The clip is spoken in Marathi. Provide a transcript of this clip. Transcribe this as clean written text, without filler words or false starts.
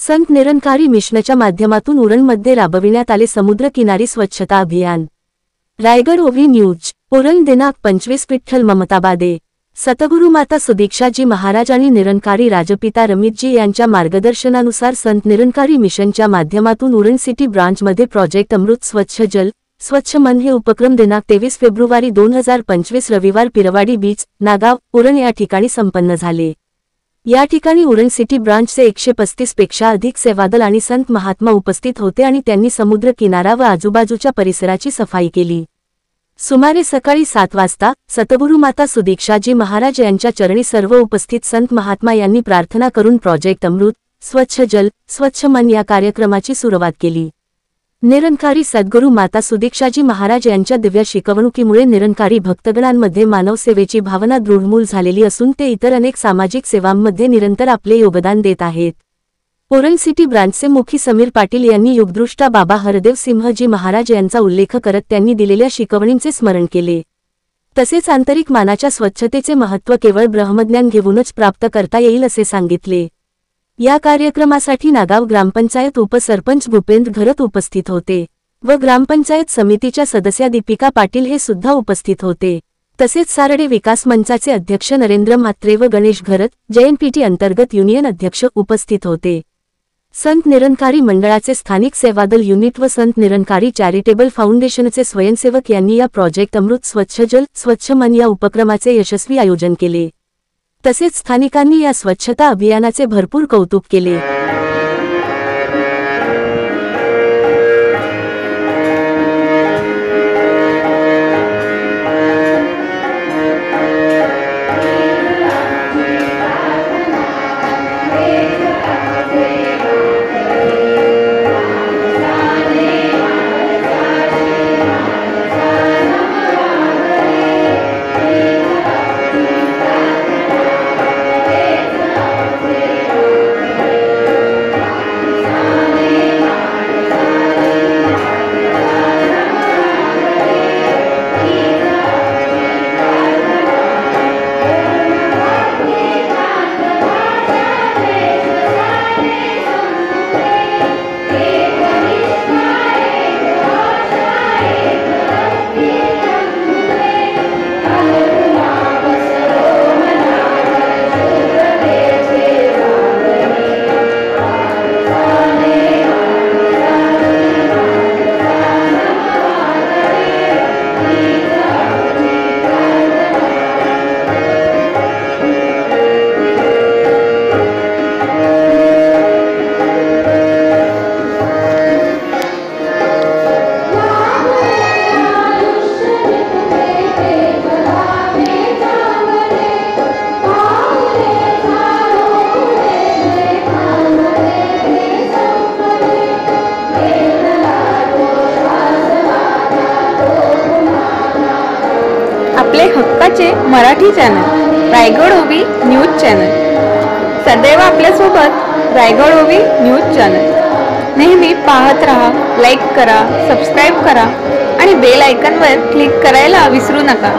संत निरंकारी मिशनच्या माध्यमातून उरणमध्ये राबविण्यात आले समुद्र किनारी स्वच्छता अभियान। रायगड ओवी न्यूज। उरण दिनांक 25 विठ्ठल ममताबादे। सतगुरु माता सुदीक्षाजी महाराज आणि निरंकारी राजपिता रमितजी यांच्या मार्गदर्शनानुसार संत निरंकारी मिशनच्या माध्यमातून उरण सिटी ब्रांचमध्ये प्रोजेक्ट अमृत स्वच्छ जल स्वच्छ मन हे उपक्रम दिनांक 23 फेब्रुवारी 2025 रविवार पिरवाडी बीच नागाव उरण या ठिकाणी संपन्न झाले। या ठिकाणी उरण सिटी ब्रांचचे 135 पेक्षा अधिक सेवादल आणि संत महात्मा उपस्थित होते आणि त्यांनी समुद्र किनारा व आजूबाजूच्या परिसराची सफाई केली। सुमारे सकाळी 7 वाजता सतगुरु माता सुदीक्षाजी महाराज यांच्या चरणी सर्व उपस्थित संत महात्मा यांनी प्रार्थना करून प्रोजेक्ट अमृत स्वच्छ जल स्वच्छ मन या कार्यक्रमाची सुरुवात केली। निरंकारी सद्गुरु माता सुदीक्षाजी महाराज यांच्या दिव्य शिकवणुकीमुळे निरंकारी भक्तगणांमध्ये मानवसेवेची भावना दृढमूल झालेली असून ते इतर अनेक सामाजिक सेवांमध्ये निरंतर आपले योगदान देत आहेत। उरण सिटी ब्रांचचे मुखी समीर पाटील यांनी युगदृष्टा बाबा हरदेव सिंहजी महाराज यांचा उल्लेख करत त्यांनी दिलेल्या शिकवणींचे स्मरण केले। तसेच आंतरिक मानाच्या स्वच्छतेचे महत्त्व केवळ ब्रह्मज्ञान घेऊनच प्राप्त करता येईल असे सांगितले। या कार्यक्रमासाठी नागाव ग्रामपंचायत उपसरपंच भूपेंद्र घरत उपस्थित होते व ग्रामपंचायत समितीच्या सदस्या दीपिका पाटील हे सुद्धा उपस्थित होते। तसेच सारडे विकास मंचाचे अध्यक्ष नरेंद्र म्हात्रे व गणेश घरत JNPT अंतर्गत युनियन अध्यक्ष उपस्थित होते। संत निरंकारी मंडळाचे स्थानिक सेवादल युनिट व संत निरंकारी चॅरिटेबल फाउंडेशनचे स्वयंसेवक यांनी या प्रोजेक्ट अमृत स्वच्छ जल स्वच्छ मन या उपक्रमाचे यशस्वी आयोजन केले। तसेच स्थानिकांनी या स्वच्छता अभियानाचे भरपूर कौतुक केले। आपले हक्काचे मराठी चॅनल रायगड ओवी न्यूज चॅनल सदैव आपल्यासोबत रायगड ओवी न्यूज चॅनल नेहमी पाहत रहा। लाईक करा, सबस्क्राइब करा आणि बेल आयकॉनवर क्लिक करायला विसरू नका।